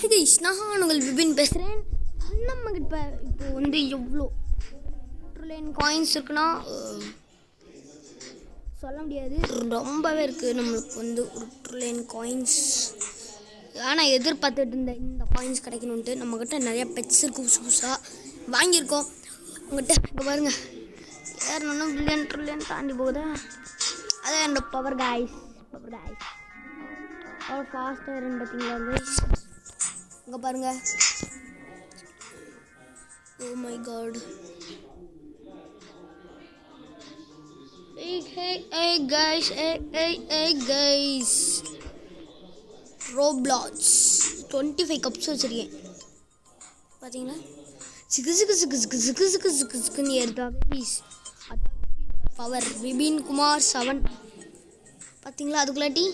Hi guys, நான் உங்கள் விபின் பேசுகிறேன். நம்மகிட்ட இப்போ வந்து எவ்வளோ ட்ரில்லியன் காயின்ஸ் இருக்குன்னா சொல்ல முடியாது, ரொம்பவே இருக்குது. நம்மளுக்கு வந்து ஒரு ட்ரில்லியன் காயின்ஸ். ஆனால் எதிர்பார்த்துட்டு இருந்த இந்த காயின்ஸ் கிடைக்கணுன்ட்டு நம்மக்கிட்ட நிறையா பெட்ஸ் இருக்குது, புதுசு புதுசாக வாங்கியிருக்கோம். உங்கள்கிட்ட இப்போ பாருங்கள், ஏறணுன்னா ட்ரில்லியன் தாண்டி போகுதா. அதான் என்னோட பவர் காய்ஸ். அவ்வளோ ஃபாஸ்ட்டாக இருந்து பார்த்தீங்களா கைஸ்? இங்கே பாருங்க. Oh my god. hey guys, Roblox 25 cups வச்சுருக்கேன் பார்த்தீங்களா? சிக்கு ஏறுதா கைஸ்? அதான் பவர். விபின் குமார் 7 பார்த்தீங்களா? அதுக்குள்ளாட்டி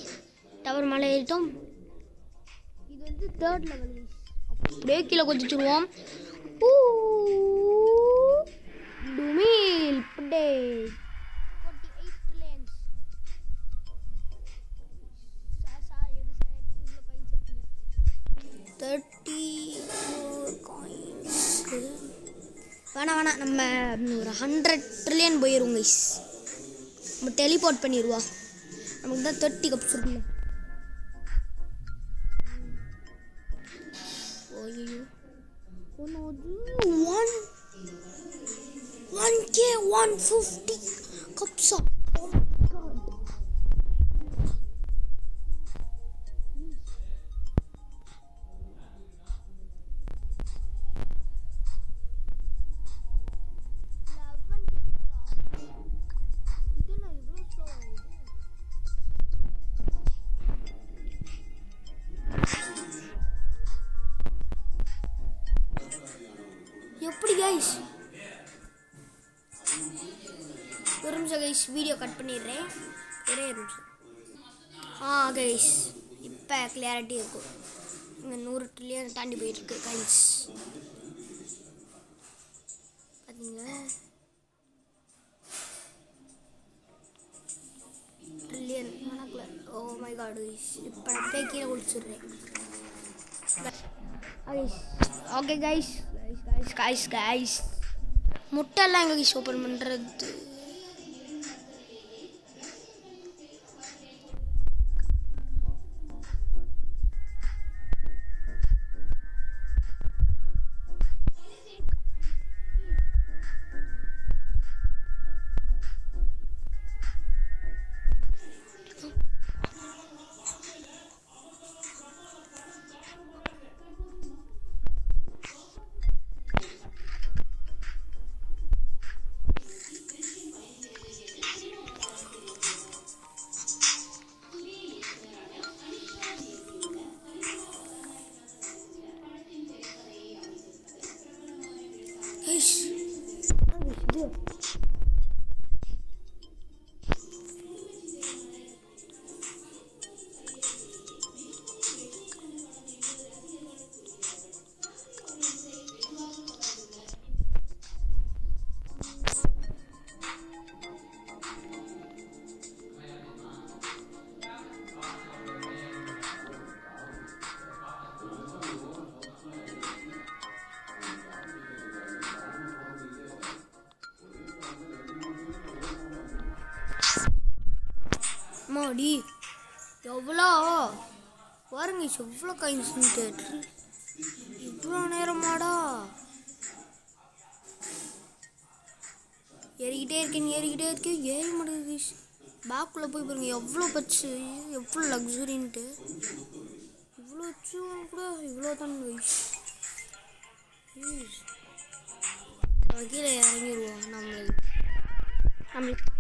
டவர் மேலே ஏறிட்டோம். இது வந்து 3rd லெவல். அப்படியே கீழே கொதிச்சுருவோம். டுமில் படே 48 ட்ரில்லியன்ஸ். இவ்வளோ காயின்ஸ் இருக்குங்க. 34 காயின்ஸ். வேணாம், நம்ம ஒரு 100 ட்ரில்லியன் போயிடுவோம் கைஸ். நம்ம டெலிபோர்ட் பண்ணிடுவோம். நமக்கு தான் 30 கப்ஸ் இருக்குல்ல. $1K 150 cups of. Oh my god. எப்படி கைஸ்? ஒரு நிமிஷம் கைஸ், வீடியோ கட் பண்ணிடுறேன். ஒரே நிமிஷம். கைஸ், இப்போ கிளியாரிட்டி இருக்கும். இங்கே 100 ட்ரில்லியன் தாண்டி போயிட்டுருக்கு கைஸ். பார்த்தீங்களா? ட்ரில்லியன் கணக்கில். ஓ மை காட் கைஸ், இப்போ அப்படியே கீழே குடிச்சிடுறேன். ஓகே கைஸ், முட்டைலாம் எங்கே கைஸ் ஓப்பன் பண்ணுறது? மாடி எவ்வளோ பாருங்க, எவ்வளோ காயின்ஸ். இவ்வளோ நேரமாடா ஏறிக்கிட்டே இருக்கேன். ஏறி மாட்டேங்குது. பேக்குள்ளே போய் பாருங்க, எவ்வளோ பச்சு, எவ்வளோ லக்ஸுரின்ட்டு. இவ்வளோ வச்சு கூட இவ்வளோ தான் கைஸ். கீழே இறங்கிடுவோம். நம்மளுக்கு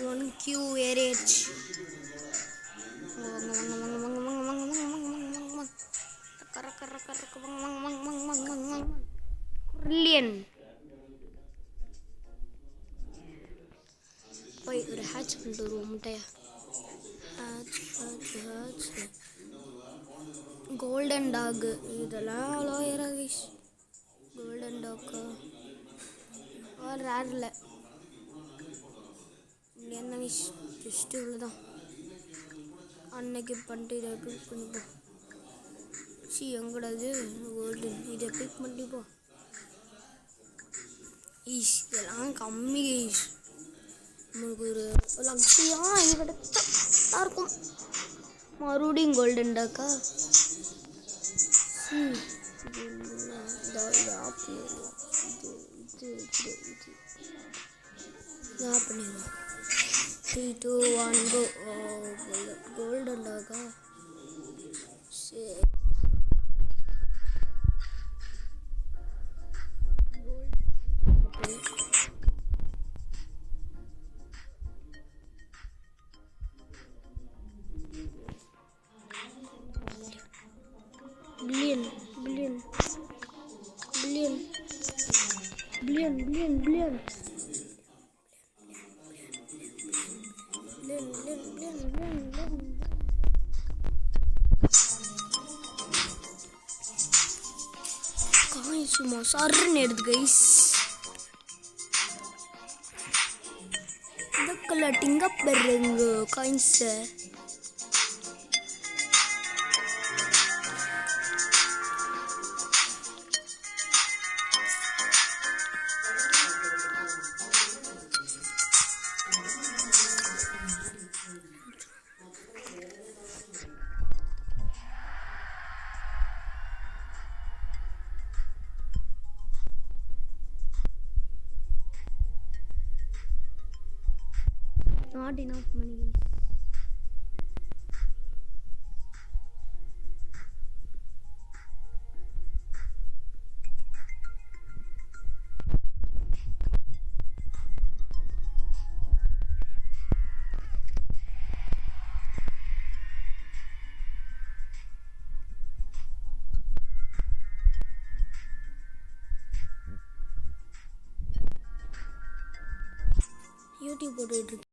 1Q ஏறிடுச்சு. ட்ரில்லியன் போய் ஒரு ஹேட்ச் பண்ணிட்டு வருவோம். முட்டையா கோல்டன் டாக். இதெல்லாம் அவ்வளோ ஏறாது. கோல்டன் டாக்கா ரேரில் என்ன ஜஸ்ட்டு இவ்வளோதான். அன்னைக்கு பண்ணிட்டு இதை பிக் பண்ணிப்போம். எங்கடா இது கோல்டன், இதை பிக் பண்ணிப்போம். இதெல்லாம் கம்மி கைஸ். நம்மளுக்கு ஒரு லக்ஸியாக இது கிடைச்சா இருக்கும். மறுபடியும் கோல்டன் டாக்கா. பண்ணிடுவோம். 3, 2, 1 go. கோல்டன் டாக்கா. சரி billion billion billion billion billion billion சும்மா சர்ன்னு எடுத்து கைஸ். இதுக்குள்ள டிங்கப் பெறுங்க காயின்ஸை. Not enough money. YouTube போட்டுட்டு